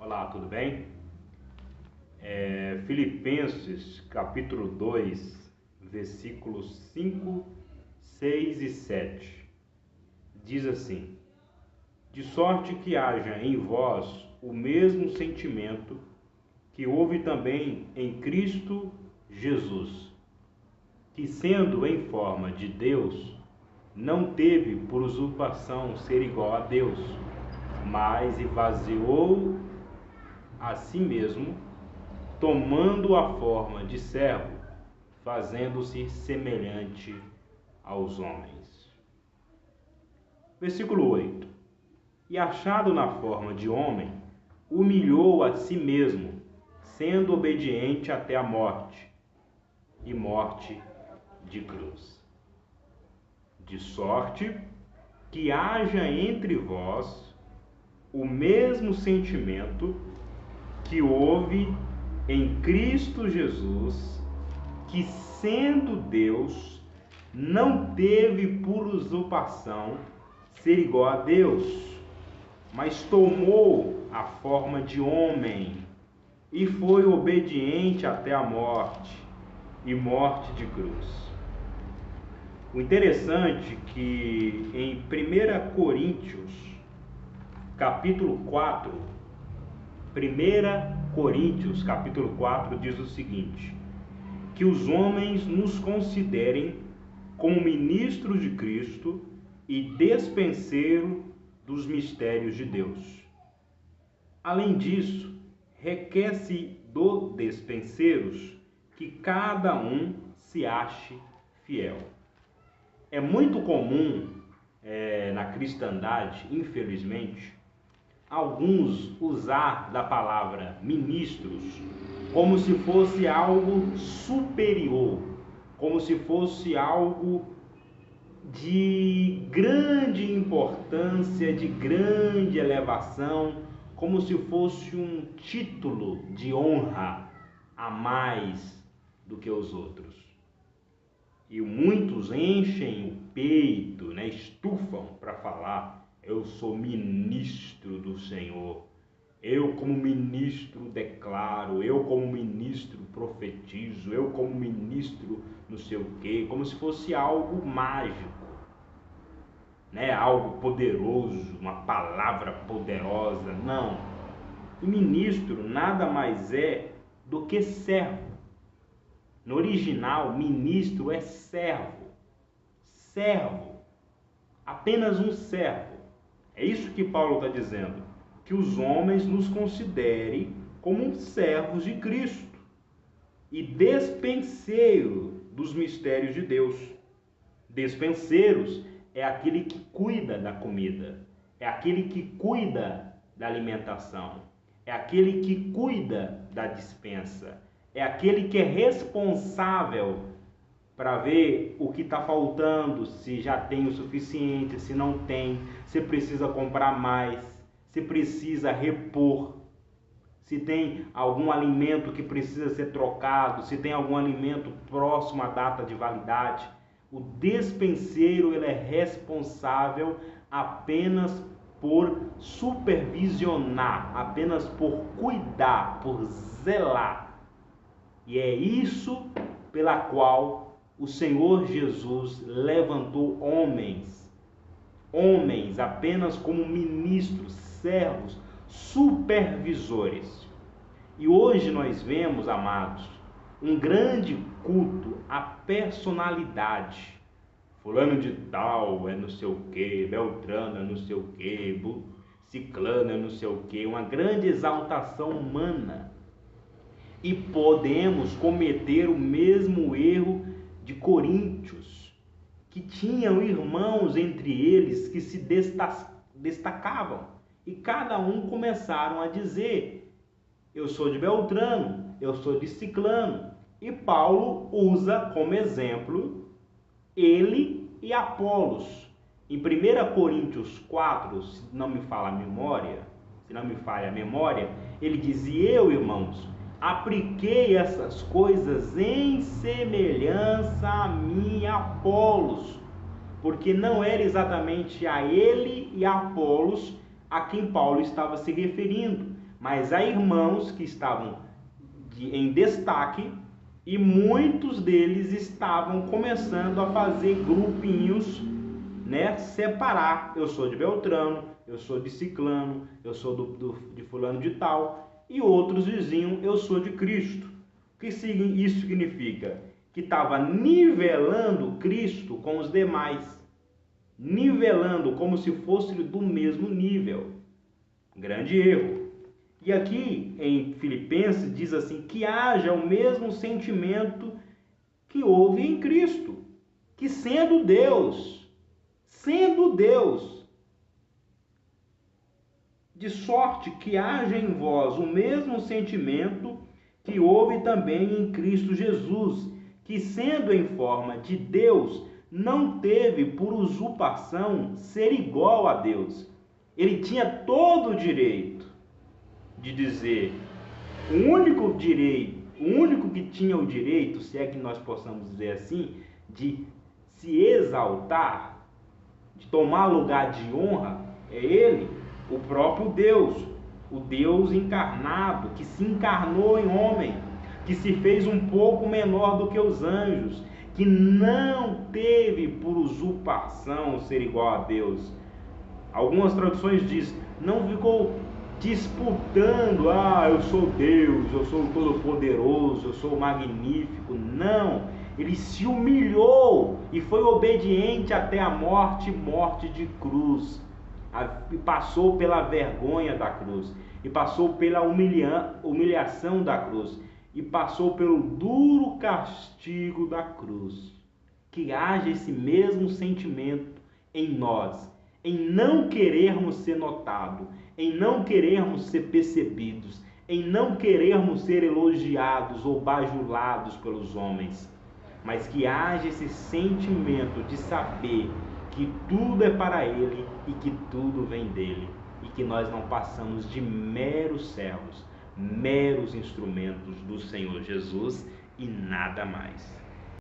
Olá, tudo bem? Filipenses capítulo 2, versículos 5, 6 e 7. Diz assim: de sorte que haja em vós o mesmo sentimento que houve também em Cristo Jesus, que sendo em forma de Deus, não teve por usurpação ser igual a Deus, mas esvaziou a si mesmo, tomando a forma de servo, fazendo-se semelhante aos homens. Versículo 8. E achado na forma de homem, humilhou a si mesmo, sendo obediente até a morte, e morte de cruz. De sorte que haja entre vós o mesmo sentimento que houve em Cristo Jesus, que sendo Deus, não teve por usurpação ser igual a Deus, mas tomou a forma de homem e foi obediente até a morte, e morte de cruz. O interessante é que em 1 Coríntios, capítulo 4, 1 Coríntios, capítulo 4, diz o seguinte: que os homens nos considerem como ministros de Cristo e despenseiro dos mistérios de Deus. Além disso, requer-se do despenseiros que cada um se ache fiel. É muito comum na cristandade, infelizmente, alguns usar da palavra ministros como se fosse algo superior, como se fosse algo de grande importância, de grande elevação, como se fosse um título de honra a mais do que os outros. E muitos enchem o peito, estufam para falar: eu sou ministro do Senhor, eu como ministro declaro, eu como ministro profetizo, eu como ministro não sei o quê, como se fosse algo mágico, algo poderoso, uma palavra poderosa. Não. E ministro nada mais é do que servo. No original, ministro é servo. Servo. Apenas um servo. É isso que Paulo está dizendo. Que os homens nos considerem como servos de Cristo e despenseiro dos mistérios de Deus. Despenseiros é aquele que cuida da comida, é aquele que cuida da alimentação, é aquele que cuida da despensa, é aquele que é responsável para ver o que está faltando, se já tem o suficiente, se não tem, se precisa comprar mais, se precisa repor, se tem algum alimento que precisa ser trocado, se tem algum alimento próximo à data de validade. O despenseiro ele é responsável apenas por supervisionar, apenas por cuidar, por zelar. E é isso pela qual o Senhor Jesus levantou homens apenas como ministros, servos, supervisores. E hoje nós vemos, amados, um grande culto à personalidade. Fulano de tal é não sei o que, Beltrano é não sei o que, Ciclano é não sei o que, uma grande exaltação humana. E podemos cometer o mesmo erro de Coríntios, que tinham irmãos entre eles que se destacavam. E cada um começaram a dizer: eu sou de Beltrano, eu sou de Ciclano. E Paulo usa como exemplo ele e Apolos. Em 1 Coríntios 4, se não me falha a memória, ele diz: e eu, irmãos, apliquei essas coisas em semelhança a mim e a Apolos, porque não era exatamente a ele e a Apolos a quem Paulo estava se referindo, mas há irmãos que estavam em destaque e muitos deles estavam começando a fazer grupinhos, né? Separar. Eu sou de Beltrano, eu sou de Ciclano, eu sou de fulano de tal, e outros diziam, eu sou de Cristo. O que isso significa? Que estava nivelando Cristo com os demais. Nivelando como se fosse do mesmo nível. Grande erro. E aqui em Filipenses diz assim, que haja o mesmo sentimento que houve em Cristo, que sendo Deus, de sorte que haja em vós o mesmo sentimento que houve também em Cristo Jesus, que sendo em forma de Deus, não teve por usurpação ser igual a Deus. Ele tinha todo o direito de dizer, o único que tinha o direito, se é que nós possamos dizer assim, de se exaltar, de tomar lugar de honra, é ele, o próprio Deus, o Deus encarnado, que se encarnou em homem, que se fez um pouco menor do que os anjos, que não teve por usurpação ser igual a Deus. Algumas traduções dizem, não ficou disputando, eu sou Deus, eu sou todo-poderoso, eu sou magnífico. Não, ele se humilhou e foi obediente até a morte de cruz. E passou pela vergonha da cruz, e passou pela humilhação da cruz, e passou pelo duro castigo da cruz. Que haja esse mesmo sentimento em nós, em não querermos ser notados, em não querermos ser percebidos, em não querermos ser elogiados ou bajulados pelos homens, mas que haja esse sentimento de saber que tudo é para Ele e que tudo vem dEle, e que nós não passamos de meros servos, meros instrumentos do Senhor Jesus e nada mais.